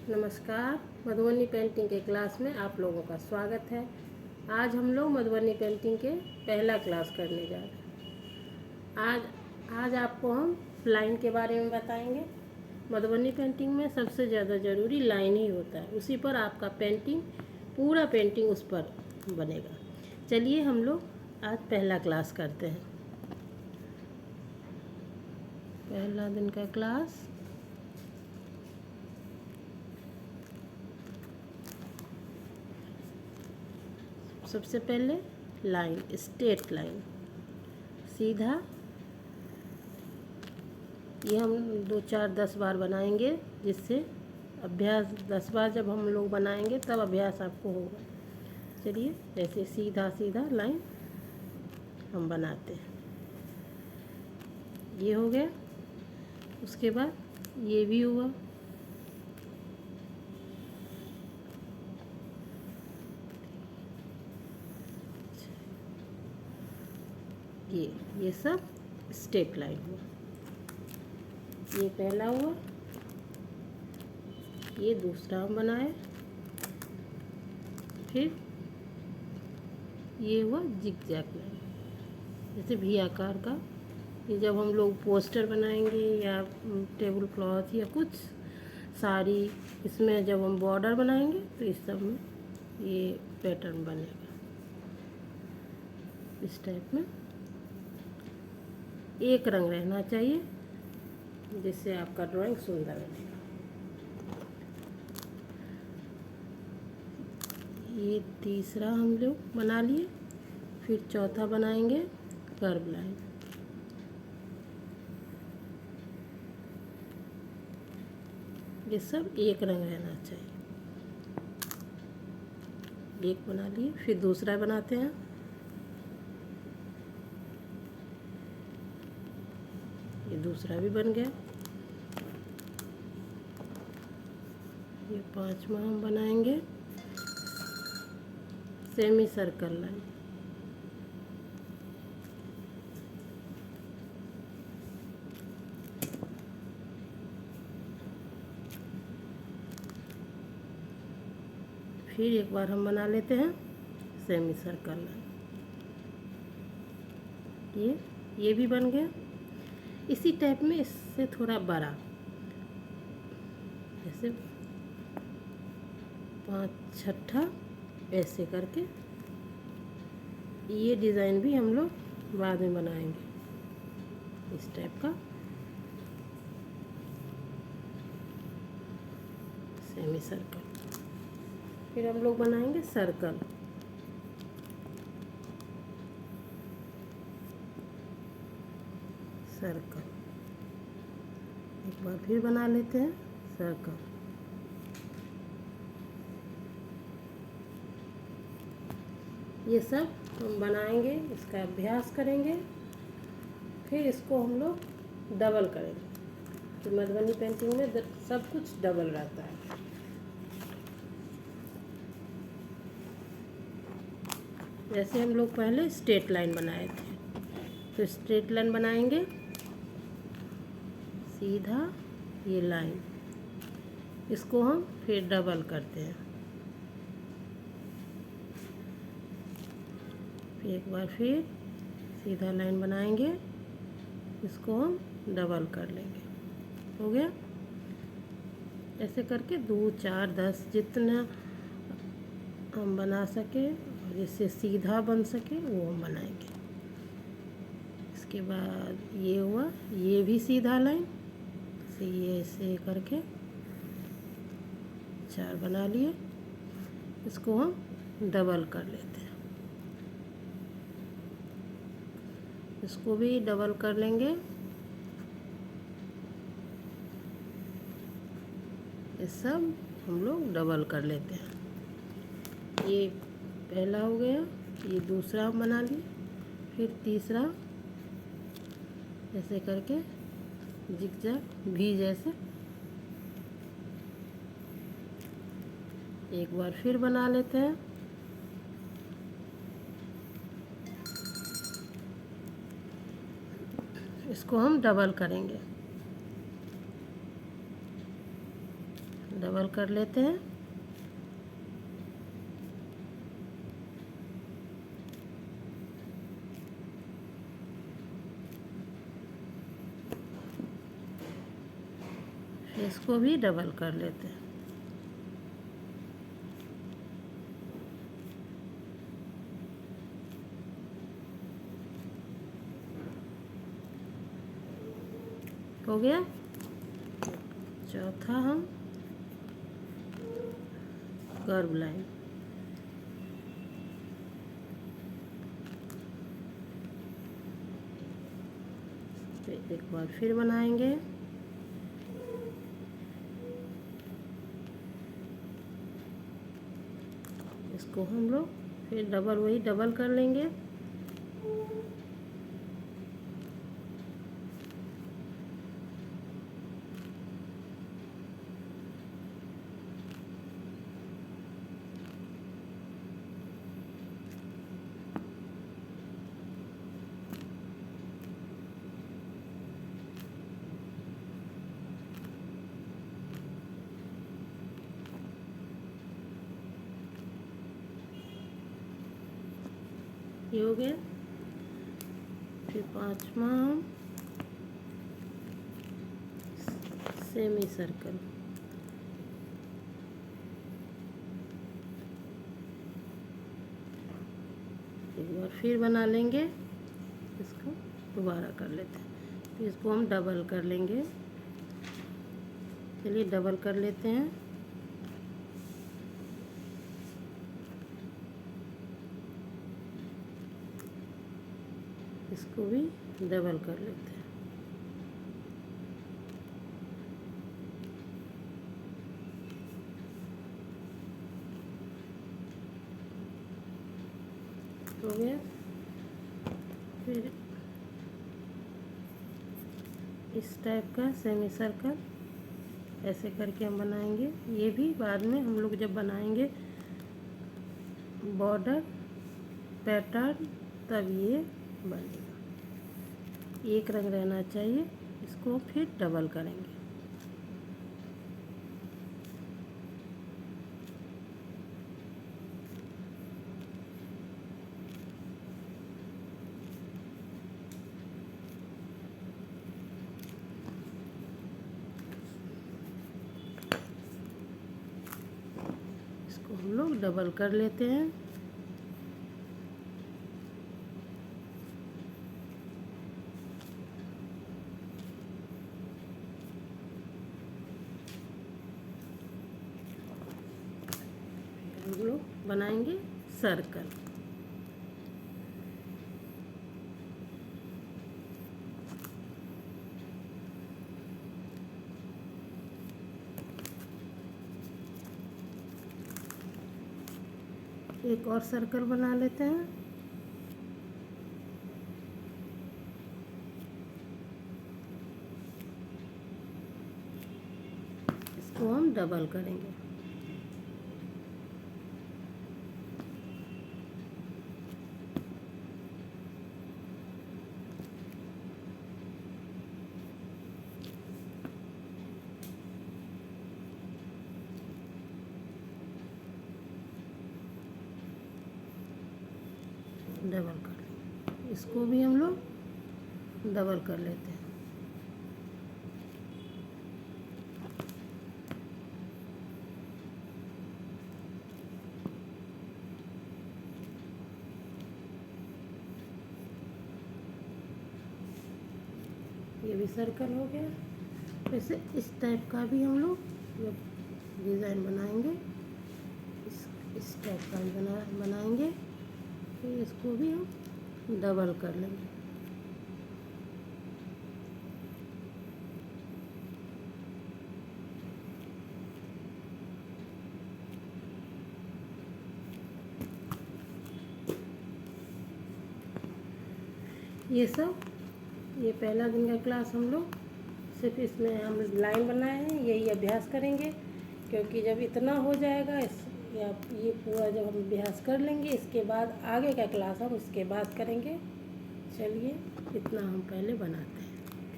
नमस्कार। मधुबनी पेंटिंग के क्लास में आप लोगों का स्वागत है। आज हम लोग मधुबनी पेंटिंग के पहला क्लास करने जा रहे हैं। आज आपको हम लाइन के बारे में बताएंगे। मधुबनी पेंटिंग में सबसे ज़्यादा ज़रूरी लाइन ही होता है, उसी पर आपका पूरा पेंटिंग उस पर बनेगा। चलिए हम लोग आज पहला क्लास करते हैं। पहला दिन का क्लास सबसे पहले लाइन, स्ट्रेट लाइन, सीधा। ये हम 2 4 10 बार बनाएंगे, जिससे अभ्यास 10 बार जब हम लोग बनाएंगे तब अभ्यास आपको होगा। चलिए ऐसे सीधा सीधा लाइन हम बनाते हैं। ये हो गया। उसके बाद ये भी हुआ। ये सब स्ट्रेट लाइन हुआ। ये पहला हुआ, ये दूसरा हम बनाए, फिर ये हुआ जिगजैग लाइन, जैसे भी आकार का। ये जब हम लोग पोस्टर बनाएंगे या टेबल क्लॉथ या कुछ साड़ी, इसमें जब हम बॉर्डर बनाएंगे तो इस सब में ये पैटर्न बनेगा इस टाइप में। एक रंग रहना चाहिए, जिससे आपका ड्राइंग सुंदर बनेगा। ये तीसरा हम लोग बना लिए, फिर चौथा बनाएंगे कर्व लाइन। ये सब एक रंग रहना चाहिए। एक बना लिए, फिर दूसरा बनाते हैं। ये दूसरा भी बन गया। ये पांचवा हम बनाएंगे सेमी सर्कल लाइन। फिर एक बार हम बना लेते हैं सेमी सर्कल लाइन। ये भी बन गया। इसी टाइप में इससे थोड़ा बड़ा, जैसे 5 छठा ऐसे करके। ये डिज़ाइन भी हम लोग बाद में बनाएंगे इस टाइप का सेमी सर्कल। फिर हम लोग बनाएंगे सर्कल। सर्कल एक बार फिर बना लेते हैं सर्कल। ये सब हम बनाएंगे, इसका अभ्यास करेंगे, फिर इसको हम लोग डबल करेंगे। तो मधुबनी पेंटिंग में सब कुछ डबल रहता है। जैसे हम लोग पहले स्ट्रेट लाइन बनाए थे, तो स्ट्रेट लाइन बनाएंगे सीधा ये लाइन, इसको हम फिर डबल करते हैं। फिर एक बार फिर सीधा लाइन बनाएंगे, इसको हम डबल कर लेंगे। हो गया। ऐसे करके 2 4 10 जितना हम बना सके, जिससे सीधा बन सके वो हम बनाएंगे। इसके बाद ये हुआ, ये भी सीधा लाइन से ये ऐसे करके 4 बना लिए। इसको हम डबल कर लेते हैं। इसको भी डबल कर लेंगे। ये सब हम लोग डबल कर लेते हैं। ये पहला हो गया, ये दूसरा बना लिए, फिर तीसरा ऐसे करके जिगजैग भी जैसे एक बार फिर बना लेते हैं। इसको हम डबल करेंगे। डबल कर लेते हैं। फिर इसको भी डबल कर लेते हैं। हो गया। चौथा हम कर्व लाइन, एक बार फिर बनाएंगे। इसको हम लोग फिर वही डबल कर लेंगे। ये हो गया। फिर पांचवा हम सेमी सर्कल, एक बार फिर बना लेंगे। इसको दोबारा कर लेते हैं। फिर इसको हम डबल कर लेंगे। चलिए डबल कर लेते हैं। इसको भी डबल कर लेते हैं। हो गया। फिर इस टाइप का सेमी सर्कल ऐसे करके हम बनाएंगे। ये भी बाद में हम लोग जब बनाएंगे बॉर्डर पैटर्न तब ये बनेगा। एक रंग रहना चाहिए। इसको फिर डबल करेंगे। इसको हम लोग डबल कर लेते हैं। हम लोग बनाएंगे सर्कल। एक और सर्कल बना लेते हैं। इसको हम डबल करेंगे। डबल कर लेंगे। इसको भी हम लोग डबल कर लेते हैं। ये भी सर्कल हो गया। वैसे इस टाइप का भी हम लोग जब डिज़ाइन बनाएंगे इस टाइप का भी बनाएंगे। फिर इसको भी हम डबल कर लेंगे। ये पहला दिन का क्लास हम लोग सिर्फ इसमें हम लाइन बनाए हैं। यही अभ्यास करेंगे, क्योंकि जब इतना हो जाएगा ये पूरा जब हम अभ्यास कर लेंगे इसके बाद आगे का क्लास हम उसके बाद करेंगे। चलिए इतना हम पहले बनाते हैं।